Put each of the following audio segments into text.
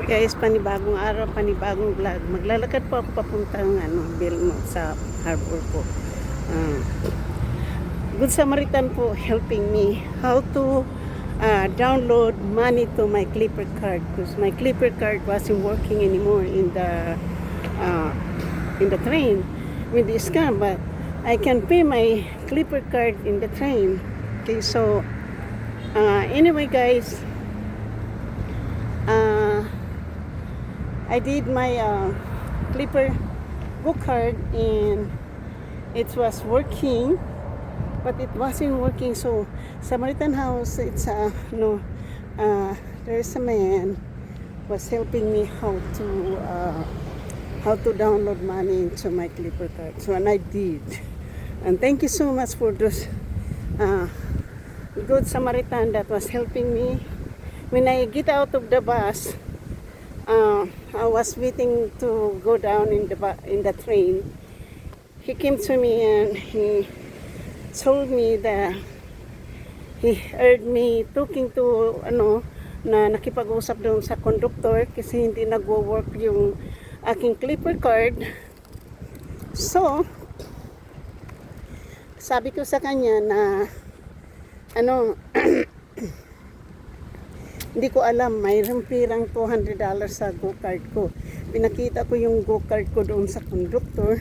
Guys, panibagong araw, panibagong vlog. Maglalakad po ako papuntang Belmont sa harbor po. Ah, Good Samaritan po helping me how to download money to my Clipper card because my Clipper card wasn't working anymore in the train with the scam, but I can pay my Clipper card in the train. Okay, so anyway guys, I did my Clipper book card and it was working, but it wasn't working. So Samaritan House, it's there's a man was helping me how to download money into my Clipper card. So and I did, and thank you so much for those Good Samaritan that was helping me. When I get out of the bus, I was waiting to go down in the train. He came to me and he told me that he heard me talking to na nakipag-usap doon sa conductor kasi hindi nagwo-work yung aking Clipper card. So sabi ko sa kanya na hindi ko alam, mayroong pirang $200 sa go-card ko. Pinakita ko yung go-card ko doon sa conductor.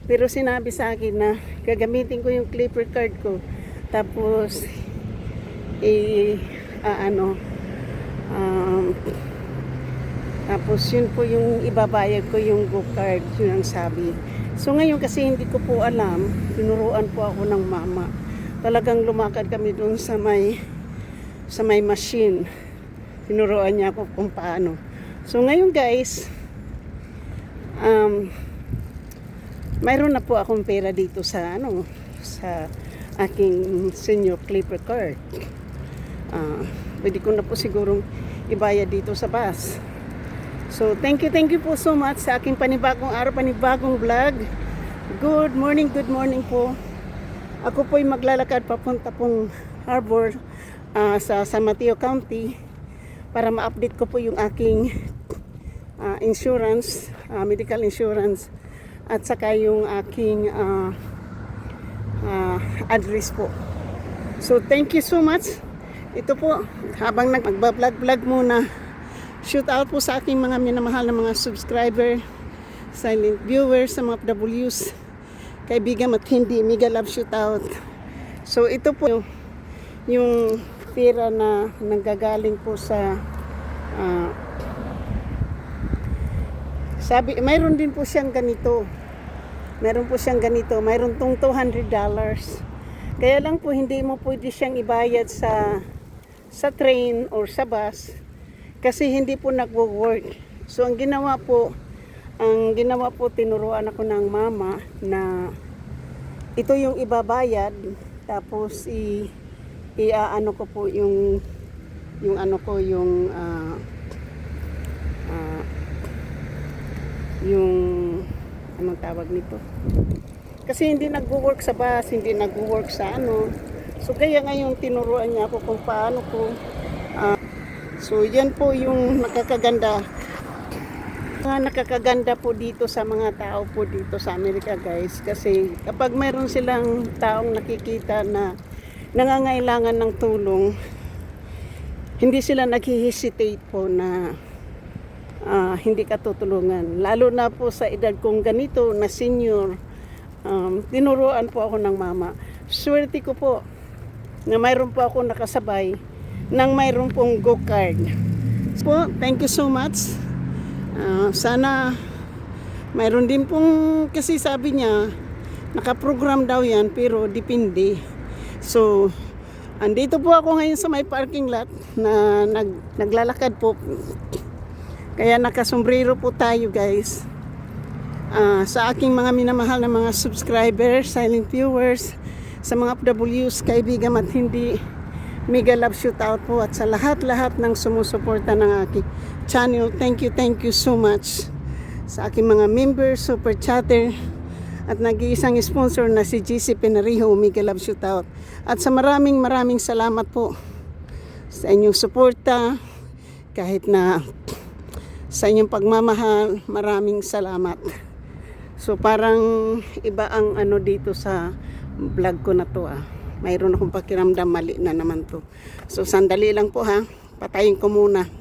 Pero sinabi sa akin na gagamitin ko yung Clipper card ko. Tapos, tapos yun po yung ibabayad ko yung go-card. Yun ang sabi. So ngayon kasi hindi ko po alam, tinuruan po ako ng mama. Talagang lumakad kami doon sa may machine. Tinuruan niya ako kung paano. So ngayon guys, mayroon na po akong pera dito sa sa aking senior Clipper card. Pwede ko na po sigurong ibayad dito sa bus. So thank you po so much sa aking panibagong araw, panibagong vlog. Good morning po. Ako po'y maglalakad papunta pong harbor sa San Mateo County para ma-update ko po yung aking insurance, medical insurance, at saka yung aking address po. So thank you so much. Ito po, habang magbablog muna, shoot out po sa aking mga minamahal na mga subscriber, silent viewers, sa mga W's, kaibigan at hindi, mega love shoot out. So ito po yung pera na nanggagaling po sa mayroon din po siyang ganito. Mayroon tong $200. Kaya lang po hindi mo pwede siyang ibayad sa train or sa bus kasi hindi po nagwo-work. So ang ginawa po, tinuruan ako ng mama na ito yung ibabayad, tapos iaano ko po yung anong tawag nito, kasi hindi nagwo-work sa bus, hindi nagwo-work sa so kaya ngayon tinuruan niya ako kung paano ko so yan po yung nakakaganda po dito sa mga tao po dito sa Amerika guys, kasi kapag mayroon silang taong nakikita na nangangailangan ng tulong, hindi sila nag-hesitate po na hindi ka tutulungan. Lalo na po sa edad kong ganito na senior, tinuruan po ako ng mama. Swerte ko po na mayroon po ako nakasabay nang mayroon pong go-card. So, thank you so much. Sana mayroon din pong, kasi sabi niya nakaprogram daw yan pero depende. So andito po ako ngayon sa may parking lot na naglalakad po, kaya nakasombrero po tayo guys. Sa aking mga minamahal na mga subscribers, silent viewers, sa mga W's, kaibigan at hindi, mega love shoot out po, at sa lahat ng sumusuporta ng aking channel, thank you so much. Sa aking mga members, super chatter, at nag-iisang sponsor na si GC Penarijo, mega love shoot out. At sa maraming salamat po sa inyong suporta, kahit na sa inyong pagmamahal. Maraming salamat. So parang iba ang ano dito sa vlog ko na to mayroon akong pakiramdam mali na naman to. So sandali lang po ha, patayin ko muna.